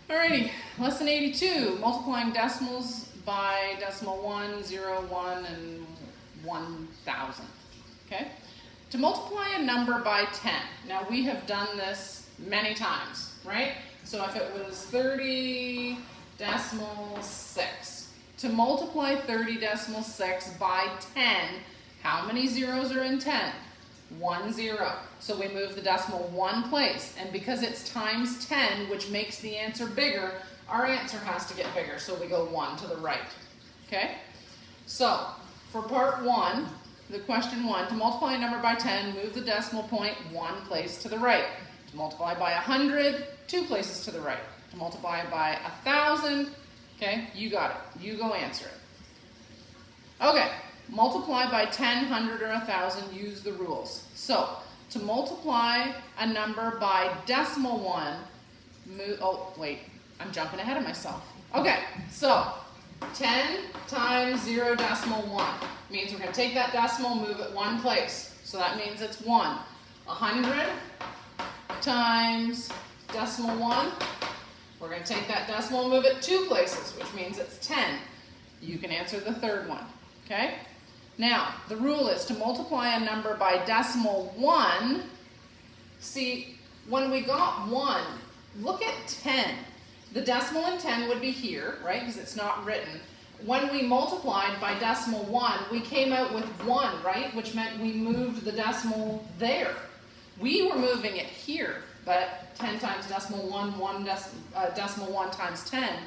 Alrighty, lesson 82, multiplying decimals by decimal 1, 0, 1, and 1,000. Okay? To multiply a number by 10. Now we have done this many times, right? So if it was 30 decimal 6, to multiply 30 decimal 6 by 10, how many zeros are in 10? 1 0. So we move the decimal one place, and because it's times 10, which makes the answer bigger, our answer has to get bigger, so we go 1 to the right. Okay? So, for part 1, the question 1, to multiply a number by 10, move the decimal point one place to the right. To multiply by 100, 2 places to the right. To multiply by 1,000, okay, you got it. You go answer it. Okay. Multiply by 10, 100, or 1,000, use the rules. So, to multiply a number by decimal 1, oh, wait, I'm jumping ahead of myself. Okay, so 10 times 0 decimal 1 means we're going to take that decimal, move it one place. So that means it's 1. 100 times decimal 1, we're going to take that decimal, move it 2 places, which means it's 10. You can answer the third one, okay? Now, the rule is to multiply a number by decimal 1. See, when we got 1, look at 10. The decimal in 10 would be here, right, because it's not written. When we multiplied by decimal 1, we came out with 1, right, which meant we moved the decimal there. We were moving it here, but 10 times decimal 1, decimal 1 times 10,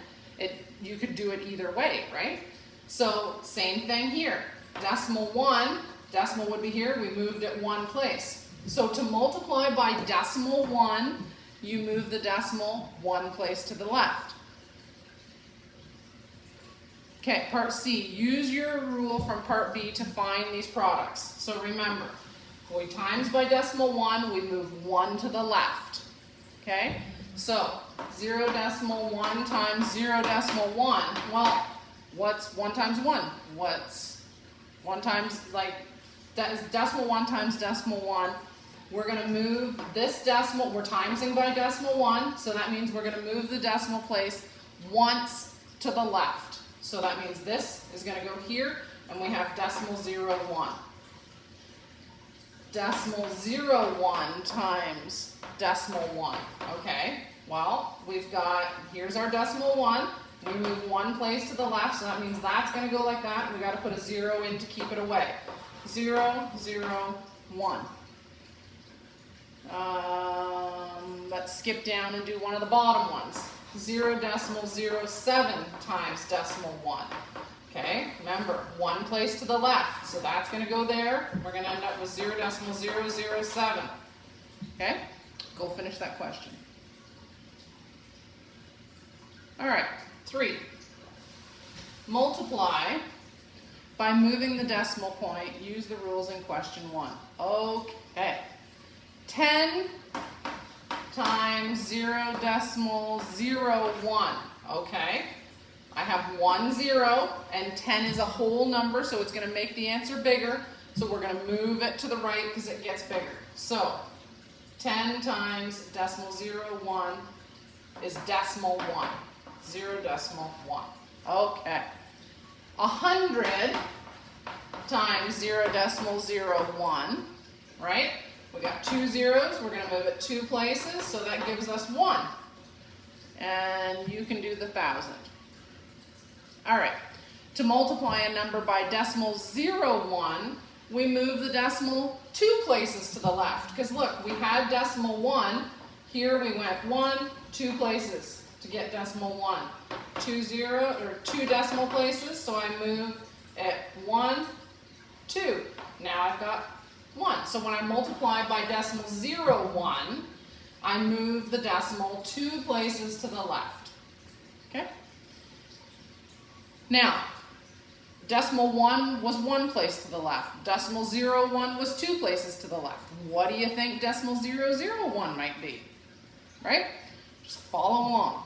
you could do it either way, right? So, same thing here. Decimal 1, decimal would be here, we moved it one place. So to multiply by decimal 1, you move the decimal one place to the left. Okay, part C, use your rule from part B to find these products. So remember, when we times by decimal 1, we move 1 to the left. Okay, so 0 decimal 1 times 0 decimal 1. Well, what's 1 times 1? What's 1 times, like, that is decimal 1 times decimal 1. We're going to move this decimal, we're timesing by decimal 1, so that means we're going to move the decimal place once to the left. So that means this is going to go here, and we have decimal 0, 1. Decimal 0, 1 times decimal 1. Okay, well, we've got, here's our decimal 1. We move one place to the left, so that means that's going to go like that. We've got to put a 0 in to keep it away. 0, 0, 1. Let's skip down and do one of the bottom ones. 0 decimal 0, 7 times decimal 1. Okay, remember, one place to the left, so that's going to go there. We're going to end up with 0 decimal 0, 0, 7. Okay, go finish that question. All right. 3. Multiply by moving the decimal point. Use the rules in question 1. Okay. 10 times 0 decimal 0, 1. Okay. I have 1 0, and 10 is a whole number, so it's going to make the answer bigger. So we're going to move it to the right because it gets bigger. So 10 times decimal 0, 1 is decimal 1. 0 decimal 1. Okay. 100 times 0 decimal 0, 1, right? We got 2 zeros. We're going to move it 2 places, so that gives us 1. And you can do the 1,000. All right. To multiply a number by decimal 0, 1, we move the decimal 2 places to the left. Because look, we had decimal 1. Here we went 1, 2 places to get decimal 1. 2 decimal places, so I move it 1, 2. Now I've got 1. So when I multiply by decimal 0, 1, I move the decimal 2 places to the left. Okay? Now, decimal 1 was 1 place to the left. Decimal 0, 1 was 2 places to the left. What do you think decimal 0, 0, 1 might be? Right? Just follow along.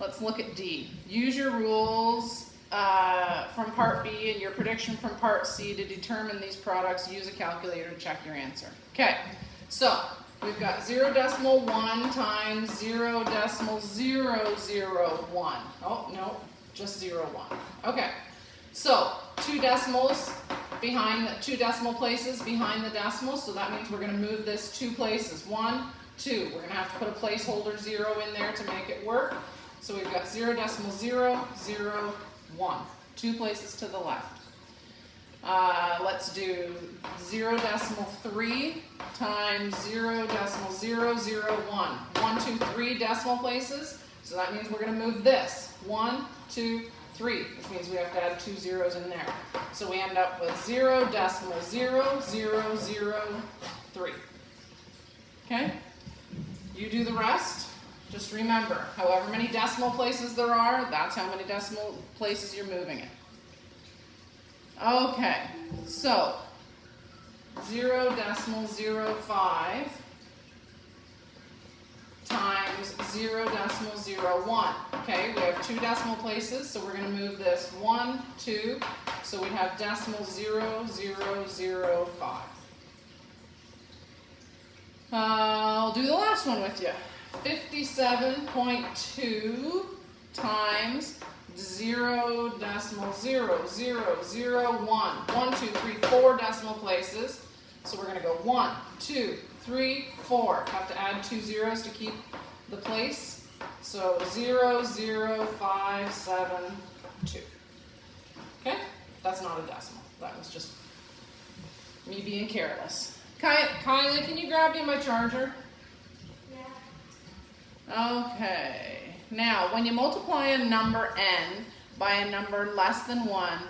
Let's look at D. Use your rules from part B and your prediction from part C to determine these products. Use a calculator to check your answer. Okay, so We've got 0.1 times 0.001. Oh, no, just 0.1. Okay, so 2 decimals behind the 2 decimal places behind the decimal, so that means we're going to move this 2 places. 1, 2. We're going to have to put a placeholder 0 in there to make it work. So we've got 0.001. 2 places to the left. Let's do 0.3 times 0.001. 1, 2, 3 decimal places. So that means we're going to move this. 1, 2, 3, which means we have to add 2 zeros in there. So we end up with 0.0003. Okay? You do the rest. Just remember, however many decimal places there are, that's how many decimal places you're moving it. Okay, so 0.05 times 0.01. Okay, we have 2 decimal places, so we're going to move this 1, 2, so we have decimal 0.0005. I'll do the last one with you. 57.2 times 0.0001. 1, 2, 3, 4 decimal places. So we're going to go 1, 2, 3, 4. Have to add 2 zeros to keep the place. So 0.0572. Okay? That's not a decimal. That was just me being careless. Kylie, can you grab me my charger? Yeah. Okay. Now, when you multiply a number n by a number less than 1,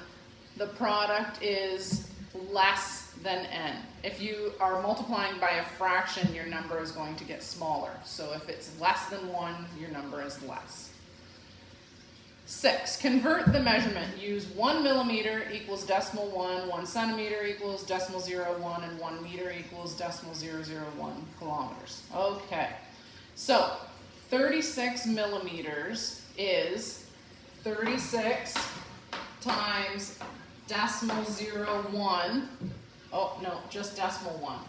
the product is less than n. If you are multiplying by a fraction, your number is going to get smaller. So if it's less than 1, your number is less. 6. Convert the measurement. Use 1 millimeter equals decimal 1, 1 centimeter equals decimal 0.1, and 1 meter equals decimal 0.001 kilometers. Okay. So 36 millimeters is 36 times decimal 0.1. Oh, no, just decimal 1.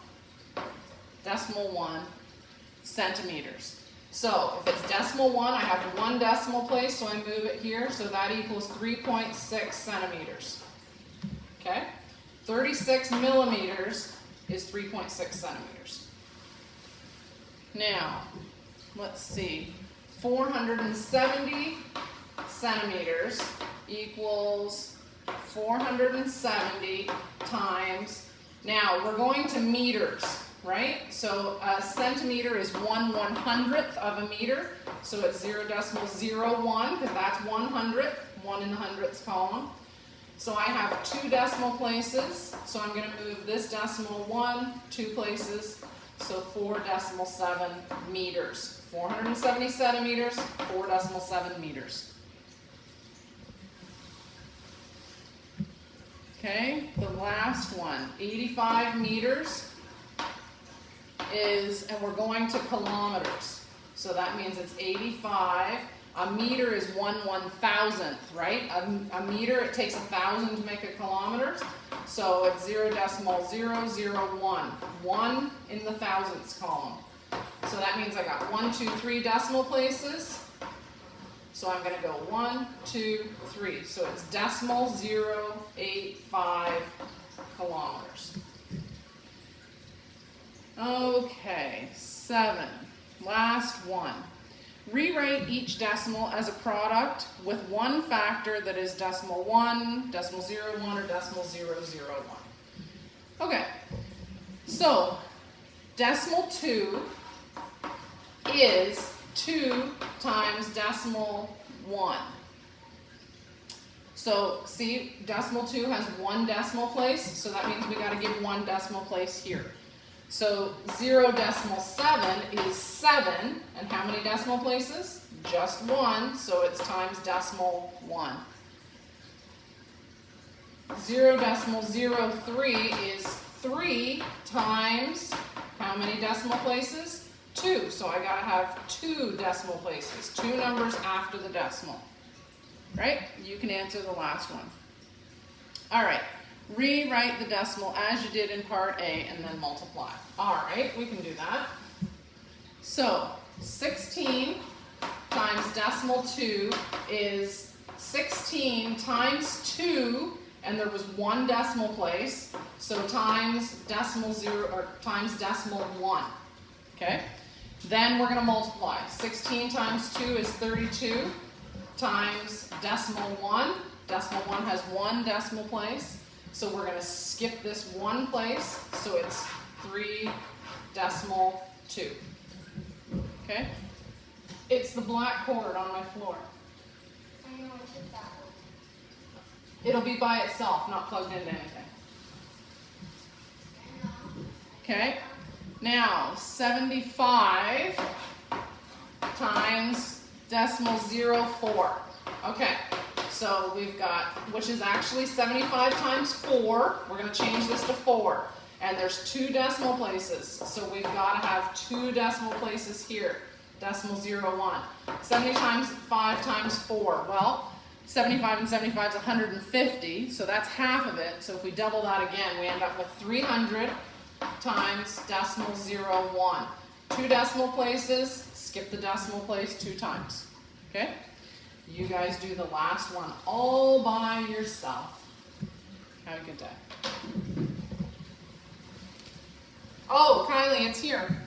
Decimal 1 centimeters. So if it's decimal 1, I have 1 decimal place, so I move it here. So that equals 3.6 centimeters. Okay? 36 millimeters is 3.6 centimeters. Now, let's see. 470 centimeters equals 470 times. Now, we're going to meters, right? So a centimeter is 1/100th of a meter. So it's 0.01 because that's 1/100th, 1 in the hundredths column. So I have 2 decimal places. So I'm going to move this decimal 1, 2 places. So 4.7 meters. 470 centimeters, 4.7 meters. Okay, the last one, 85 meters is, and we're going to kilometers. So that means it's 85. A meter is 1/1000th, right? A meter, it takes 1,000 to make a kilometer. So it's 0.001, 1 in the thousandths column. So that means I got 1, 2, 3 decimal places. So I'm going to go 1, 2, 3. So it's decimal 0.85 kilometers. Okay, 7. Last one. Rewrite each decimal as a product with one factor that is decimal 1, decimal 0.1, or decimal 0.001. Okay, so decimal 2 is 2 times decimal 1. So see, decimal 2 has 1 decimal place, so that means we got to give 1 decimal place here. So 0.7 is 7, and how many decimal places? Just 1, so it's times decimal 1. 0.03 is 3 times how many decimal places? 2, so I gotta have 2 decimal places, 2 numbers after the decimal, right? You can answer the last one. All right, rewrite the decimal as you did in part A and then multiply. All right, we can do that. So 16 times decimal 2 is 16 times 2, and there was one decimal place, so times decimal 0, or times decimal 1. Okay? Then we're going to multiply. 16 times 2 is 32 times decimal 1. Decimal 1 has one decimal place, so we're going to skip this one place, so it's 3 decimal 2. Okay? It's the black cord on my floor. I know, I took that one. It'll be by itself, not plugged into anything. Okay? Now, 75 times decimal 04. Okay, so we've got, which is actually 75 times 4. We're going to change this to 4. And there's 2 decimal places, so we've got to have 2 decimal places here. Decimal 01. 75 times 4. Well, 75 and 75 is 150, so that's half of it. So if we double that again, we end up with 300 times decimal 01. 2 decimal places, skip the decimal place 2 times. Okay? You guys do the last one all by yourself. Have a good day. Oh, Kylie, it's here.